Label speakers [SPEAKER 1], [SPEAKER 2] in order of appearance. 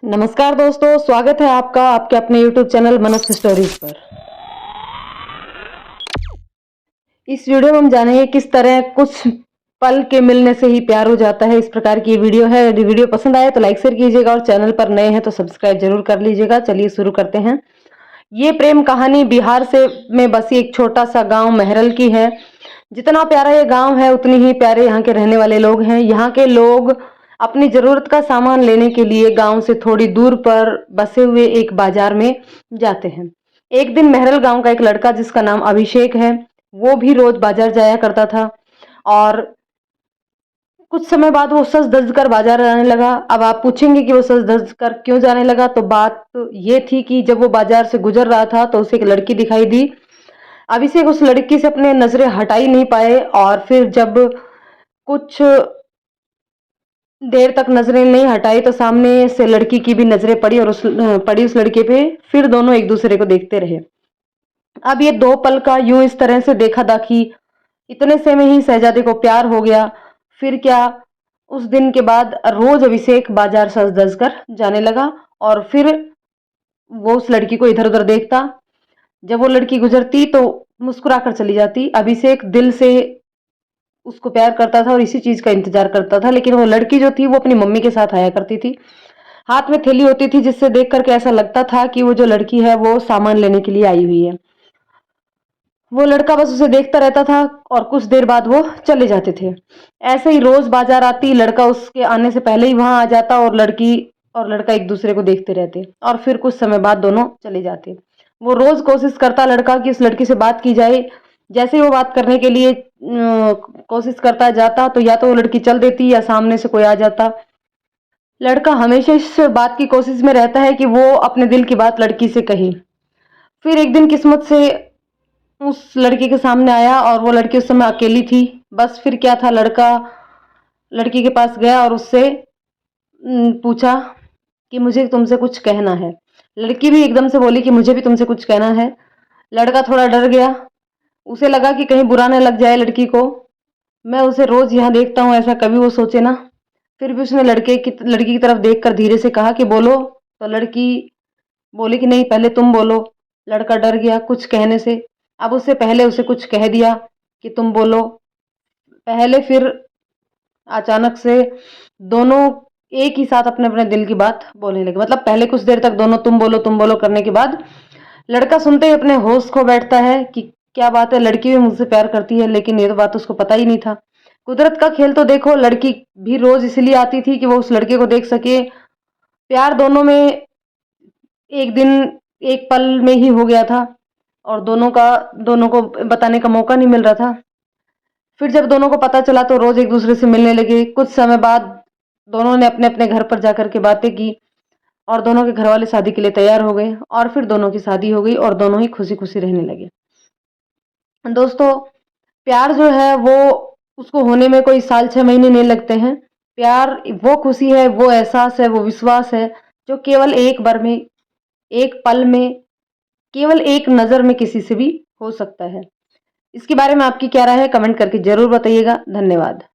[SPEAKER 1] नमस्कार दोस्तों, स्वागत है आपका आपके अपने YouTube चैनल मनस स्टोरीज पर। इस वीडियो में हम जानेंगे किस तरह कुछ पल के मिलने से ही प्यार हो जाता है। इस प्रकार की वीडियो है। यदि वीडियो पसंद आए तो लाइक शेयर कीजिएगा और चैनल पर नए हैं तो सब्सक्राइब जरूर कर लीजिएगा। चलिए शुरू करते हैं। ये प्रेम कहानी बिहार से में बसी एक छोटा सा गांव महरल की है। जितना प्यारा ये गांव है उतनी ही प्यारे यहाँ के रहने वाले लोग हैं। यहाँ के लोग अपनी जरूरत का सामान लेने के लिए गांव से थोड़ी दूर पर बसे हुए एक बाजार में जाते हैं। एक दिन महरल गांव का एक लड़का जिसका नाम अभिषेक है, वो भी रोज बाजार जाया करता था और कुछ समय बाद वो सज धज कर बाजार जाने लगा। अब आप पूछेंगे कि वो सज धज कर क्यों जाने लगा, तो बात ये थी कि जब वो बाजार से गुजर रहा था तो उसे एक लड़की दिखाई दी। अभिषेक उस लड़की से अपने नजरें हटा ही नहीं पाए और फिर जब कुछ देर तक नजरें नहीं हटाई तो सामने से लड़की की भी नजरें पड़ी और उस लड़के पे। फिर दोनों एक दूसरे को देखते रहे। अब ये दो पल का यूं इस तरह से देखा दाखी इतने से में ही शहजादे को प्यार हो गया। फिर क्या, उस दिन के बाद रोज अभिषेक बाजार सज धज कर जाने लगा और फिर वो उस लड़की को इधर उधर देखता। जब वो लड़की गुजरती तो मुस्कुराकर चली जाती। अभिषेक दिल से उसको प्यार करता था और इसी चीज का इंतजार करता था। लेकिन वो लड़की जो थी वो अपनी मम्मी के साथ आया करती थी। हाथ में थैली होती थी जिससे देख करके ऐसा लगता था कि वो जो लड़की है वो सामान लेने के लिए आई हुई है। वो लड़का बस उसे देखता रहता था और कुछ देर बाद वो चले जाते थे। ऐसे ही रोज बाजार आती, लड़का उसके आने से पहले ही वहां आ जाता और लड़की और लड़का एक दूसरे को देखते रहते और फिर कुछ समय बाद दोनों चले जाते। वो रोज कोशिश करता लड़का कि उस लड़की से बात की जाए। जैसे ही वो बात करने के लिए कोशिश करता जाता तो या तो वो लड़की चल देती या सामने से कोई आ जाता। लड़का हमेशा इस बात की कोशिश में रहता है कि वो अपने दिल की बात लड़की से कहे। फिर एक दिन किस्मत से उस लड़की के सामने आया और वो लड़की उस समय अकेली थी। बस फिर क्या था, लड़का लड़की के पास गया और उससे पूछा कि मुझे तुमसे कुछ कहना है। लड़की भी एकदम से बोली कि मुझे भी तुमसे कुछ कहना है। लड़का थोड़ा डर गया। उसे लगा कि कहीं बुरा न लग जाए लड़की को। मैं उसे रोज यहाँ देखता हूँ, ऐसा कभी वो सोचे ना। फिर भी उसने लड़की की तरफ देखकर धीरे से कहा कि बोलो। तो लड़की बोली कि नहीं, पहले तुम बोलो। लड़का डर गया कुछ कहने से। अब उससे पहले उसे कुछ कह दिया कि तुम बोलो पहले। फिर अचानक से दोनों एक ही साथ अपने अपने दिल की बात बोलने लगे। मतलब पहले कुछ देर तक दोनों तुम बोलो करने के बाद लड़का सुनते ही अपने होश खो बैठता है कि क्या बात है, लड़की भी मुझसे प्यार करती है। लेकिन ये तो बात उसको पता ही नहीं था। कुदरत का खेल तो देखो, लड़की भी रोज इसलिए आती थी कि वो उस लड़के को देख सके। प्यार दोनों में एक दिन एक पल में ही हो गया था और दोनों को बताने का मौका नहीं मिल रहा था। फिर जब दोनों को पता चला तो रोज एक दूसरे से मिलने लगे। कुछ समय बाद दोनों ने अपने अपने घर पर जाकर के बातें की और दोनों के घर वाले शादी के लिए तैयार हो गए और फिर दोनों की शादी हो गई और दोनों ही खुशी खुशी रहने लगे। दोस्तों, प्यार जो है वो उसको होने में कोई साल 6 महीने नहीं लगते हैं। प्यार वो खुशी है, वो एहसास है, वो विश्वास है जो केवल एक बार में, एक पल में, केवल एक नजर में किसी से भी हो सकता है। इसके बारे में आपकी क्या राय है, कमेंट करके जरूर बताइएगा। धन्यवाद।